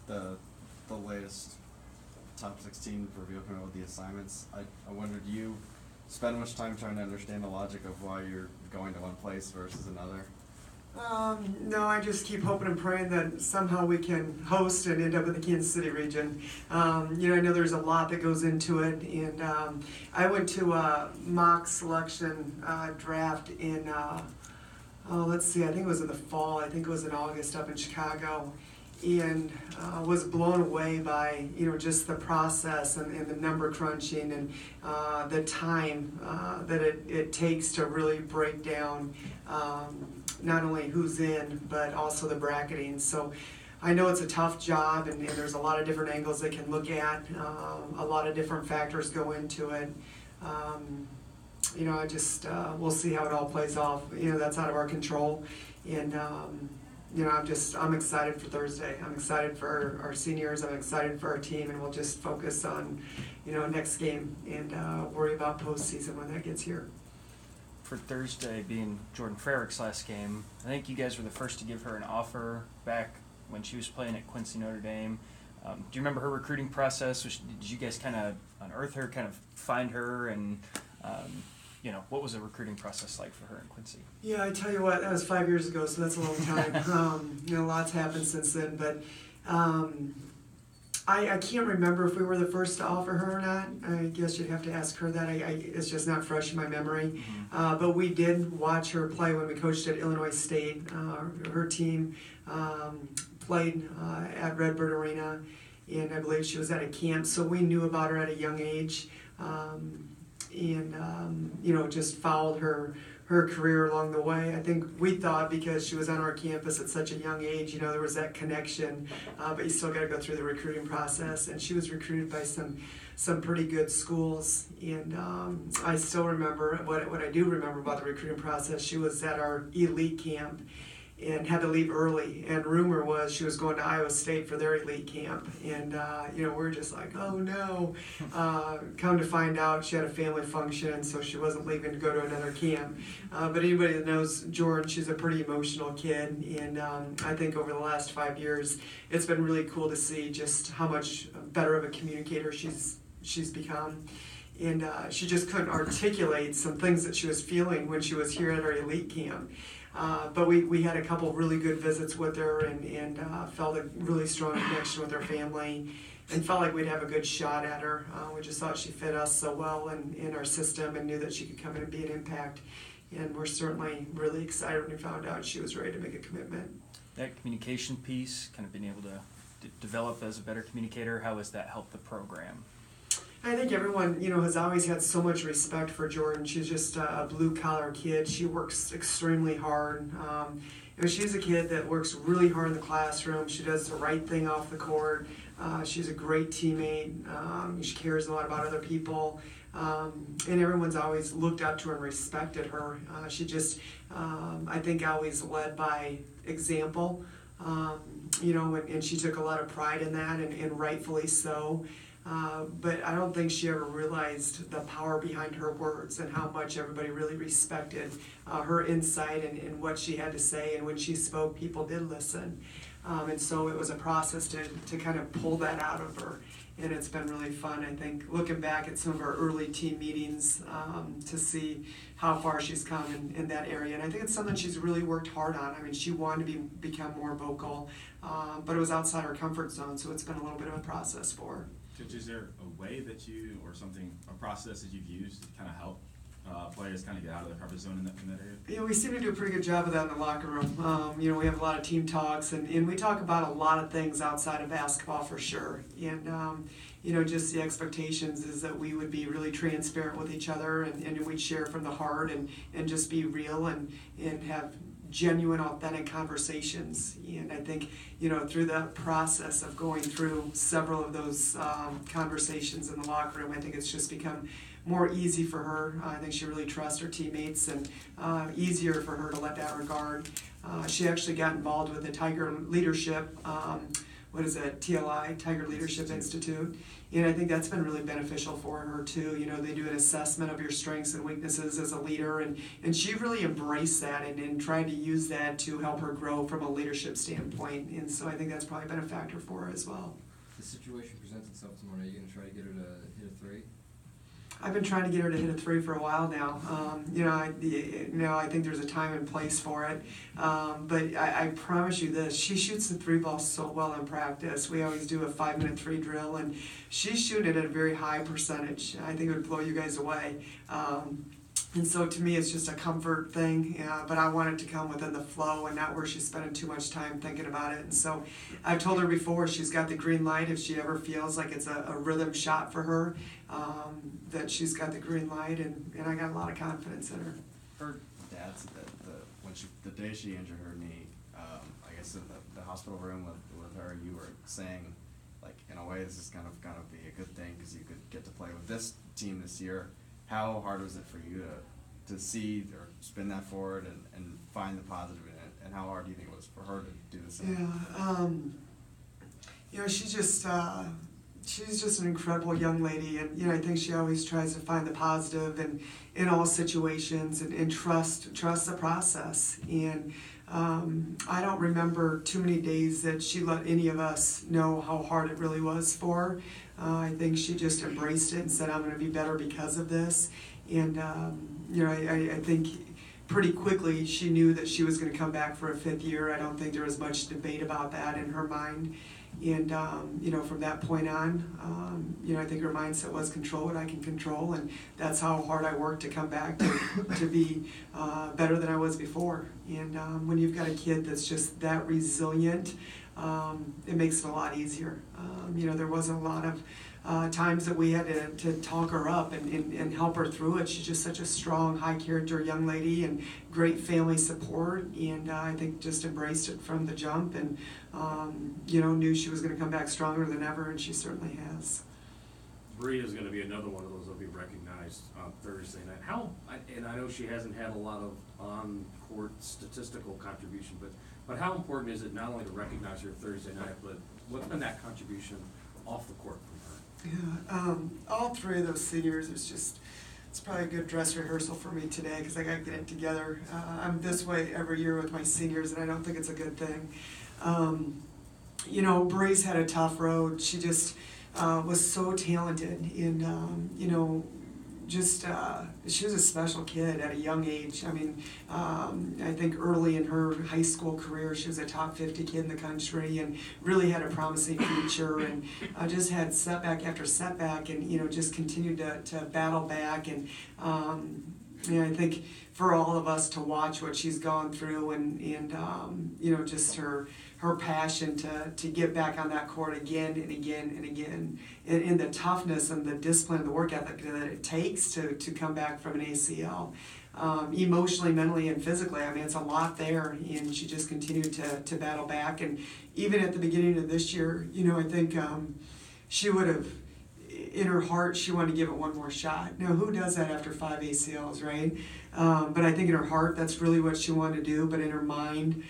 the latest top 16 reveal coming out with the assignments. I wonder, do you spend much time trying to understand the logic of why you're going to one place versus another? No, I just keep hoping and praying that somehow we can host and end up in the Kansas City region. I know there's a lot that goes into it, and I went to a mock selection draft in, let's see, I think it was in the fall, I think it was in August up in Chicago, and was blown away by just the process and the number crunching and the time that it takes to really break down not only who's in but also the bracketing. So I know it's a tough job, and there's a lot of different angles they can look at. A lot of different factors go into it. I just we'll see how it all plays off. That's out of our control, and I'm excited for Thursday. I'm excited for our seniors. I'm excited for our team, and we'll just focus on, next game and worry about postseason when that gets here. For Thursday being Jordan Frericks' last game, I think you guys were the first to give her an offer back when she was playing at Quincy Notre Dame. Do you remember her recruiting process? Did you guys kind of unearth her, kind of find her, and what was the recruiting process like for her in Quincy? Yeah, I tell you what, that was 5 years ago, so that's a long time. Lots happened since then, but I can't remember if we were the first to offer her or not. I guess you'd have to ask her that. It's just not fresh in my memory. Mm-hmm. But we did watch her play when we coached at Illinois State. Her team played at Redbird Arena, and I believe she was at a camp, so we knew about her at a young age. Just followed her career along the way. I think we thought because she was on our campus at such a young age, there was that connection, but you still got to go through the recruiting process. And she was recruited by some pretty good schools. And I still remember, what I do remember about the recruiting process, she was at our elite camp and had to leave early, and rumor was she was going to Iowa State for their elite camp, and we're just like, oh no. Come to find out, she had a family function, so she wasn't leaving to go to another camp. But anybody that knows Jordan, she's a pretty emotional kid, and I think over the last 5 years, it's been really cool to see just how much better of a communicator she's become. And she just couldn't articulate some things that she was feeling when she was here at our elite camp. But we had a couple really good visits with her, and felt a really strong connection with her family, and felt like we'd have a good shot at her. We just thought she fit us so well in our system, and knew that she could come in and be an impact. And we're certainly really excited when we found out she was ready to make a commitment. That communication piece, kind of being able to develop as a better communicator, how has that helped the program? I think everyone, has always had so much respect for Jordan. She's just a blue-collar kid. She works extremely hard. She's a kid that works really hard in the classroom. She does the right thing off the court. She's a great teammate. She cares a lot about other people. And everyone's always looked up to her and respected her. She just, I think, always led by example. And she took a lot of pride in that, and rightfully so. But I don't think she ever realized the power behind her words and how much everybody really respected her insight and what she had to say. And when she spoke, people did listen. And so it was a process to kind of pull that out of her. And it's been really fun, I think, looking back at some of our early team meetings to see how far she's come in that area. And I think it's something she's really worked hard on. I mean, she wanted to become more vocal, but it was outside her comfort zone, so it's been a little bit of a process for her. Is there a way that you, or something, a process that you've used to kind of help players kind of get out of their comfort zone in that area? We seem to do a pretty good job of that in the locker room. We have a lot of team talks, and we talk about a lot of things outside of basketball for sure. And, just the expectations is that we would be really transparent with each other, and we'd share from the heart and just be real and have genuine, authentic conversations. And I think, through the process of going through several of those conversations in the locker room, I think it's just become more easy for her. I think she really trusts her teammates, and easier for her to let that regard. She actually got involved with the Tiger leadership what is it, TLI, Tiger Leadership Institute. And I think that's been really beneficial for her too. You know, they do an assessment of your strengths and weaknesses as a leader, and she really embraced that and tried to use that to help her grow from a leadership standpoint. And so I think that's probably been a factor for her as well. The situation presents itself tomorrow. Are you going to try to get her to hit a 3? I've been trying to get her to hit a 3 for a while now. I think there's a time and place for it. But I promise you this, she shoots the 3 ball so well in practice. We always do a 5-minute 3 drill, and she's shooting it at a very high percentage. I think it would blow you guys away. And so to me, it's just a comfort thing, but I want it to come within the flow and not where she's spending too much time thinking about it. And so I've told her before, she's got the green light if she ever feels like it's a rhythm shot for her, that she's got the green light, and I got a lot of confidence in her. Her dad said that the day she injured her knee, I guess in the hospital room with her, you were saying, like, in a way, this is kind of gonna be a good thing because you could get to play with this team this year. How hard was it for you to see or spin that forward and find the positive in it? And how hard do you think it was for her to do the same? Yeah, she's just an incredible young lady, and I think she always tries to find the positive in all situations and trust the process. And I don't remember too many days that she let any of us know how hard it really was for her. I think she just embraced it and said, I'm going to be better because of this. And, I think pretty quickly she knew that she was going to come back for a 5th year. I don't think there was much debate about that in her mind. And, from that point on, I think her mindset was control what I can control. And that's how hard I worked to come back to be better than I was before. And when you've got a kid that's just that resilient, it makes it a lot easier. There wasn't a lot of times that we had to talk her up and help her through it. She's just such a strong, high-character young lady and great family support, and I think just embraced it from the jump and, knew she was going to come back stronger than ever, and she certainly has. Bree is going to be another one of those that'll be recognized on Thursday night. And I know she hasn't had a lot of on-court statistical contribution, but how important is it not only to recognize her Thursday night, but what's been that contribution off the court from her? Yeah, all 3 of those seniors, it's probably a good dress rehearsal for me today because I got to get it together. I'm this way every year with my seniors, and I don't think it's a good thing. Bree's had a tough road. She just was so talented, and she was a special kid at a young age. I mean, I think early in her high school career, she was a top 50 kid in the country and really had a promising future, and just had setback after setback, and just continued to battle back. And I think for all of us to watch what she's gone through, and just her passion to get back on that court again and again and again, and the toughness and the discipline and the work ethic that it takes to come back from an ACL. Emotionally, mentally, and physically, I mean, it's a lot there, and she just continued to battle back. And even at the beginning of this year, I think she would have, in her heart, she wanted to give it one more shot. Now, who does that after 5 ACLs, right? But I think in her heart, that's really what she wanted to do. But in her mind,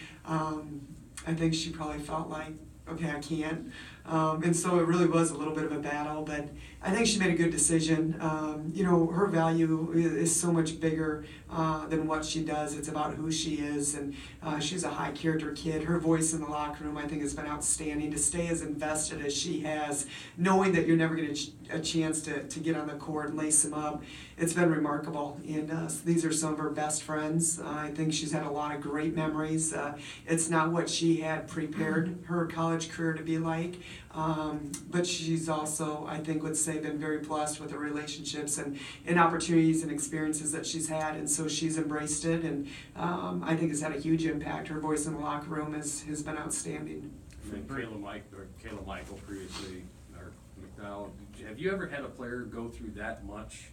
I think she probably felt like, okay, I can't. And so it really was a little bit of a battle, but I think she made a good decision. Her value is so much bigger than what she does. It's about who she is, and she's a high-character kid. Her voice in the locker room, I think, has been outstanding. To stay as invested as she has, knowing that you're never going to a chance to get on the court and lace them up, it's been remarkable. And these are some of her best friends. I think she's had a lot of great memories. It's not what she had prepared her college career to be like, but she's also, I think, would say, been very blessed with the relationships and opportunities and experiences that she's had, and so she's embraced it, and I think has had a huge impact. Her voice in the locker room has been outstanding. And Kayla Michael previously, or McDowell, have you ever had a player go through that much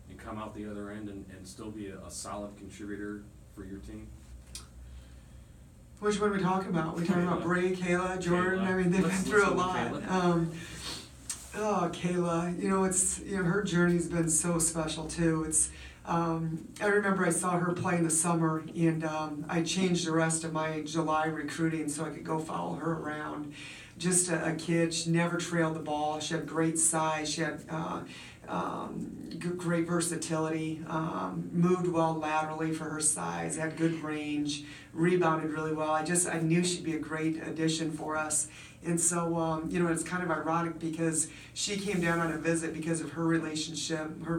and come out the other end and still be a solid contributor for your team? Which one are we talking about? We talking about Bree, Kayla, Jordan? Kayla. I mean, they've been through a lot. Kayla. It's her journey's been so special too. It's I remember I saw her play in the summer, and I changed the rest of my July recruiting so I could go follow her around. just a kid. She never trailed the ball. She had great size. She had great versatility, moved well laterally for her size, had good range, rebounded really well. I knew she'd be a great addition for us. And so, it's kind of ironic because she came down on a visit because of her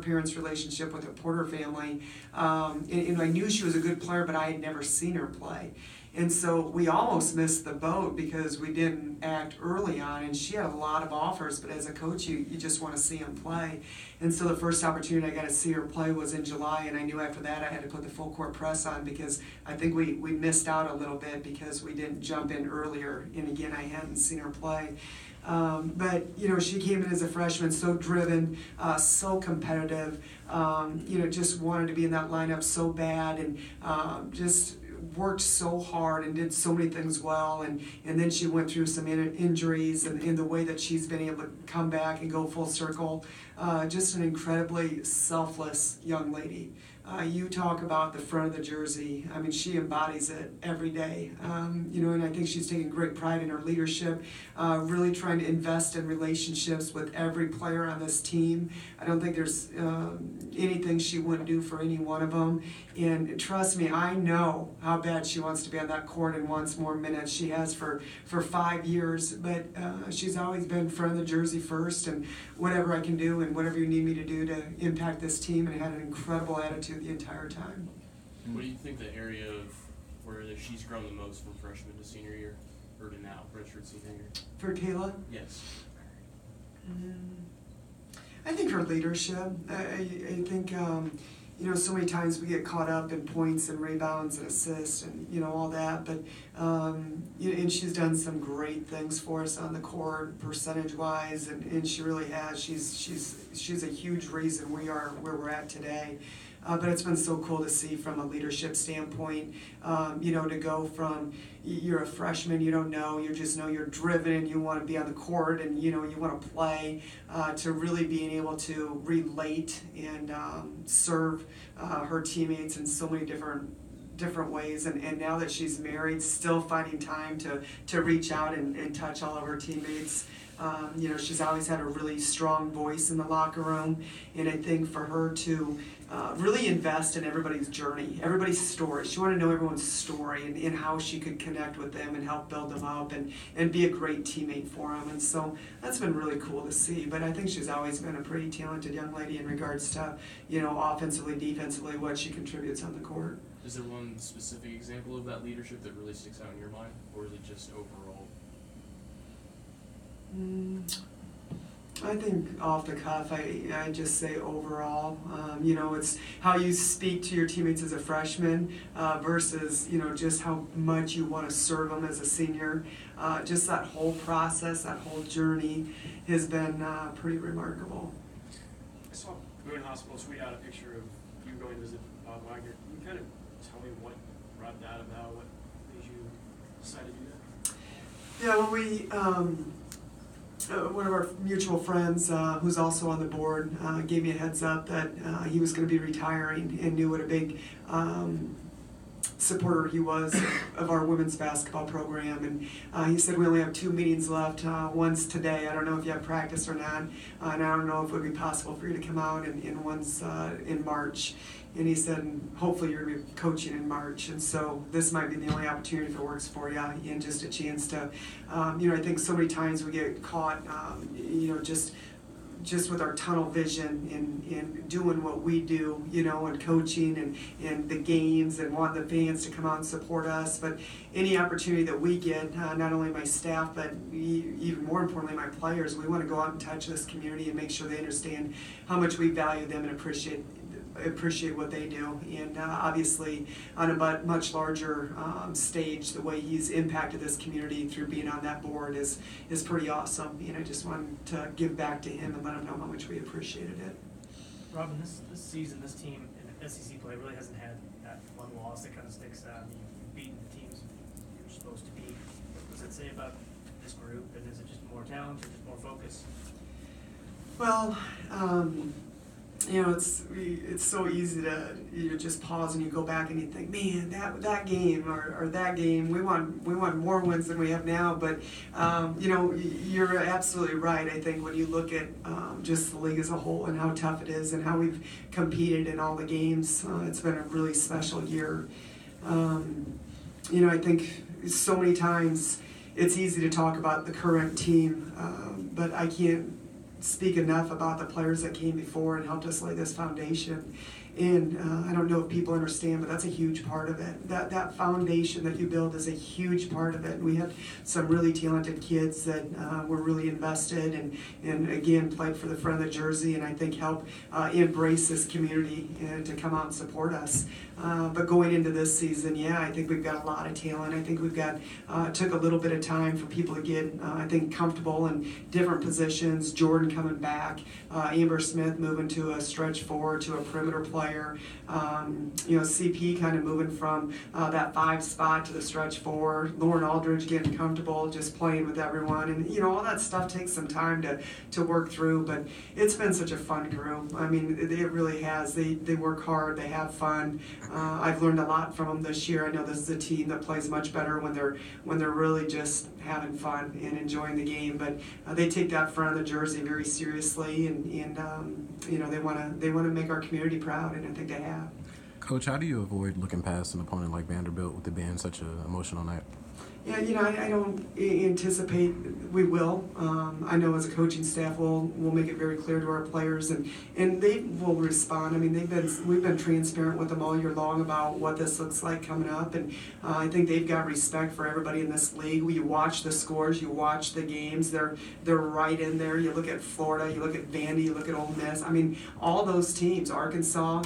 parents' relationship with the Porter family. And I knew she was a good player, but I had never seen her play. And so we almost missed the boat because we didn't act early on, and she had a lot of offers, but as a coach, you just want to see them play. And so the first opportunity I got to see her play was in July, and I knew after that I had to put the full court press on because I think we missed out a little bit because we didn't jump in earlier, and again, I hadn't seen her play. But she came in as a freshman, so driven, so competitive, just wanted to be in that lineup so bad, and just worked so hard and did so many things well, and then she went through some injuries, and in the way that she's been able to come back and go full circle, just an incredibly selfless young lady. You talk about the front of the jersey. I mean, she embodies it every day. And I think she's taking great pride in her leadership, really trying to invest in relationships with every player on this team. I don't think there's anything she wouldn't do for any one of them. And trust me, I know how bad she wants to be on that court and wants more minutes. She has for 5 years, but she's always been front of the jersey first, and whatever I can do and whatever you need me to do to impact this team, and had an incredible attitude the entire time. What do you think the area of where she's grown the most from freshman to senior year, or to now, redshirt senior year? For Kayla? Yes. I think her leadership. I think, so many times we get caught up in points and rebounds and assists and, all that, but, and she's done some great things for us on the court, percentage-wise, and she really has. She's a huge reason we are where we're at today. But it's been so cool to see from a leadership standpoint, to go from you're a freshman, you don't know, you just know you're driven and you want to be on the court and, you want to play, to really being able to relate and serve her teammates in so many different ways, and now that she's married, still finding time to reach out and touch all of her teammates. She's always had a really strong voice in the locker room, and I think for her to really invest in everybody's journey, everybody's story. She wanted to know everyone's story and how she could connect with them and help build them up and be a great teammate for them. And so that's been really cool to see. But I think she's always been a pretty talented young lady in regards to, offensively, defensively, what she contributes on the court. Is there one specific example of that leadership that really sticks out in your mind, or is it just overall? I think off the cuff, I just say overall, it's how you speak to your teammates as a freshman versus, just how much you want to serve them as a senior. Just that whole process, that whole journey has been pretty remarkable. I saw Boone Hospital tweet out a picture of you going to visit Bob Wagner. Can you kind of tell me what brought that about, what made you decide to do that? Yeah, when we, one of our mutual friends, who's also on the board, gave me a heads up that he was going to be retiring and knew what a big supporter he was of our women's basketball program. And he said, we only have 2 meetings left. One's today. I don't know if you have practice or not. And I don't know if it would be possible for you to come out, and one's in March. And he said, hopefully you're going to be coaching in March. And so this might be the only opportunity if it works for you, and just a chance to, I think so many times we get caught, just with our tunnel vision and doing what we do, and coaching and the games and wanting the fans to come out and support us. But any opportunity that we get, not only my staff, but even more importantly, my players, we want to go out and touch this community and make sure they understand how much we value them and appreciate what they do. And obviously on a much larger stage, the way he's impacted this community through being on that board is pretty awesome. I just wanted to give back to him and let him know how much we appreciated it. Robin, this season, this team in SEC play really hasn't had that one loss that kind of sticks out. I mean, you've beaten the teams you're supposed to beat. What does that say about this group? And is it just more talent or just more focus? Well, it's so easy to just pause and you go back and you think, man, that game or that game, we want more wins than we have now. But you're absolutely right. I think when you look at just the league as a whole and how tough it is and how we've competed in all the games, it's been a really special year. I think so many times it's easy to talk about the current team, but I can't speak enough about the players that came before and helped us lay this foundation. And I don't know if people understand, but that's a huge part of it. That foundation that you build is a huge part of it. And we had some really talented kids that were really invested and again, played for the front of the jersey and I think helped embrace this community and to come out and support us. But going into this season, yeah, I think we've got a lot of talent. I think we've got, took a little bit of time for people to get, I think, comfortable in different positions. Jordan coming back, Amber Smith moving to a stretch forward to a perimeter player. CP kind of moving from that 5 spot to the stretch 4. Lauren Aldridge getting comfortable, just playing with everyone, and all that stuff takes some time to work through. But it's been such a fun group. I mean, it really has. They work hard. They have fun. I've learned a lot from them this year. I know this is a team that plays much better when they're really just having fun and enjoying the game. But they take that front of the jersey very seriously, and they want to make our community proud, and I think they have. Coach, how do you avoid looking past an opponent like Vanderbilt with it being such an emotional night? Yeah, I don't anticipate we will. I know as a coaching staff, we'll make it very clear to our players, and they will respond. I mean, we've been transparent with them all year long about what this looks like coming up, and I think they've got respect for everybody in this league. You watch the scores, you watch the games. They're right in there. You look at Florida, you look at Vandy, you look at Ole Miss. I mean, all those teams, Arkansas.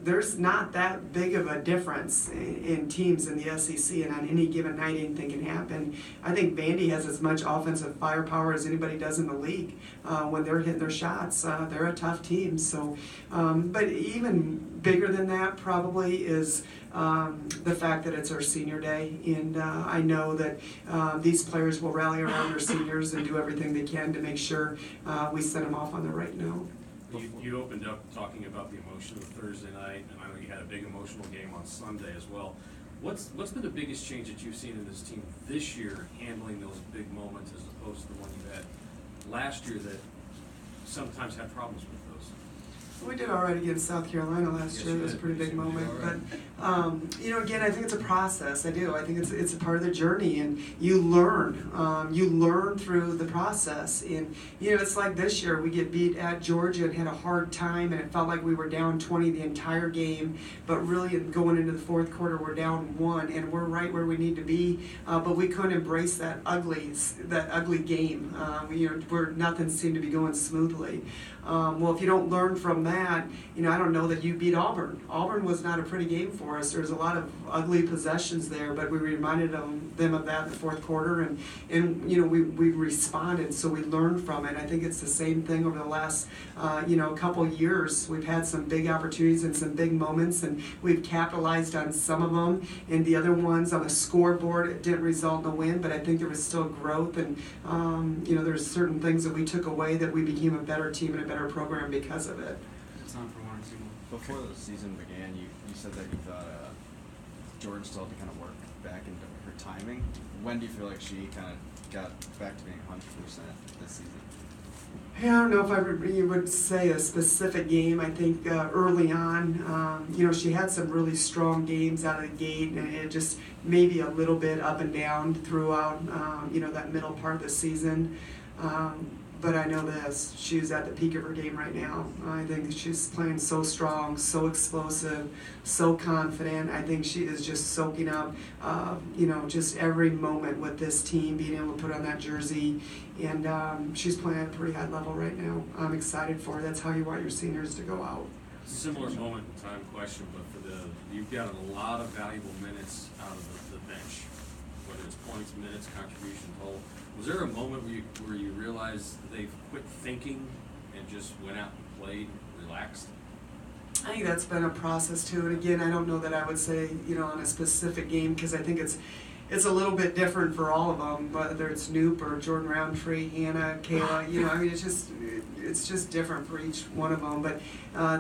There's not that big of a difference in teams in the SEC, and on any given night, anything can happen. I think Vandy has as much offensive firepower as anybody does in the league. When they're hitting their shots, they're a tough team. So, but even bigger than that probably is the fact that it's our senior day, and I know that these players will rally around their seniors and do everything they can to make sure we send them off on the right note. You opened up talking about the emotion of Thursday night, and I know you had a big emotional game on Sunday as well. What's been the biggest change that you've seen in this team this year, handling those big moments as opposed to the one you had last year that sometimes had problems with those? We did all right against South Carolina last year. It was a pretty big moment. But, again, I think it's a process. I do. I think it's a part of the journey, and you learn. You learn through the process. And, it's like this year. We get beat at Georgia and had a hard time, and it felt like we were down 20 the entire game. But really, going into the fourth quarter, we're down 1, and we're right where we need to be. But we couldn't embrace that ugly game, where nothing seemed to be going smoothly. Well, if you don't learn from that, I don't know that you beat Auburn. Auburn was not a pretty game for us. There was a lot of ugly possessions there, but we reminded them of that in the fourth quarter, and we responded, so we learned from it. I think it's the same thing over the last couple years. We've had some big opportunities and some big moments, and we've capitalized on some of them, and the other ones on the scoreboard, it didn't result in a win, but I think there was still growth, and there's certain things that we took away that we became a better team and a better program because of it. It's time for 1 or 2 more. Before the season began, you said that you thought George still had to kind of work back into her timing. When do you feel like she kind of got back to being 100% this season? Yeah, I don't know if you would say a specific game. I think early on, she had some really strong games out of the gate, and it just maybe a little bit up and down throughout, that middle part of the season. But I know this, she's at the peak of her game right now. I think she's playing so strong, so explosive, so confident. I think she is just soaking up, just every moment with this team, being able to put on that jersey. And she's playing at a pretty high level right now. I'm excited for her. That's how you want your seniors to go out. Similar moment in time question, but you've got a lot of valuable minutes out of the bench, whether it's points, minutes, contribution, total. Was there a moment where you realized they quit thinking and just went out and played, relaxed? I think that's been a process too. And again, I don't know that I would say, on a specific game, because I think it's a little bit different for all of them, whether it's Noop or Jordan Roundtree, Hannah, Kayla, you know, I mean, it's just different for each one of them. But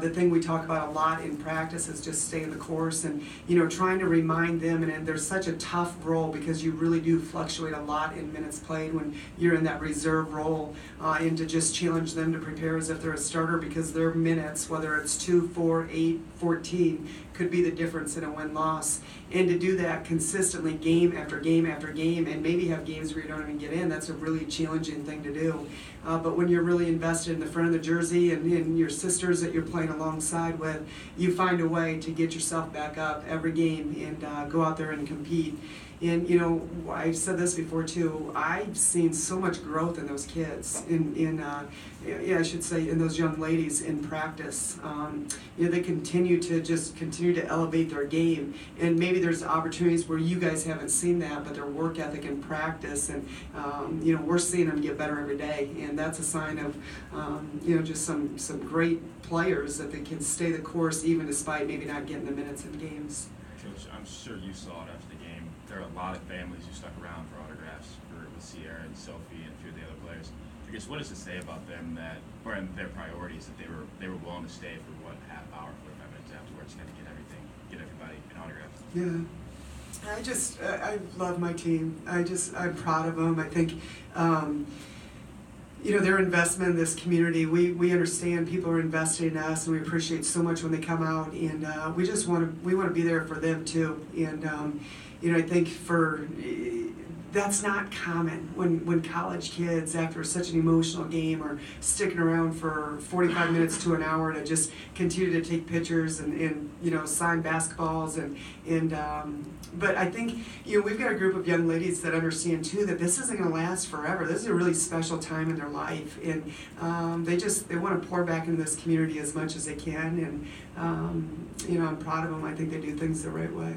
the thing we talk about a lot in practice is just staying the course and, you know, trying to remind them, and there's such a tough role because you really do fluctuate a lot in minutes played when you're in that reserve role, and to just challenge them to prepare as if they're a starter, because their minutes, whether it's 2, 4, 8, 14, could be the difference in a win-loss. And to do that consistently game after game after game, and maybe have games where you don't even get in, that's a really challenging thing to do. But when you're really invested in the front of the jersey and in your sisters that you're playing alongside with, you find a way to get yourself back up every game and go out there and compete. And, you know, I've said this before too, I've seen so much growth in those kids, I should say in those young ladies in practice. You know, they continue to elevate their game, and maybe there's opportunities where you guys haven't seen that, but their work ethic and practice, and you know, we're seeing them get better every day, and that's a sign of you know, just some great players that they can stay the course even despite maybe not getting the minutes in games. Coach, I'm sure you saw it after the game. There are a lot of families who stuck around for autographs with Sierra and Sophie and a few of the other players. I guess, what does it say about them or in their priorities, that they were willing to stay for half hour, 45 minutes afterwards, and get everybody an autograph? Yeah, I love my team. I'm proud of them. I think, you know, their investment in this community, we understand people are invested in us, and we appreciate so much when they come out, and we want to be there for them too. And you know, I think that's not common when college kids, after such an emotional game, are sticking around for 45 minutes to an hour to just continue to take pictures and you know, sign basketballs but I think, you know, we've got a group of young ladies that understand too that this isn't going to last forever. This is a really special time in their life, and they want to pour back into this community as much as they can, and you know, I'm proud of them. I think they do things the right way.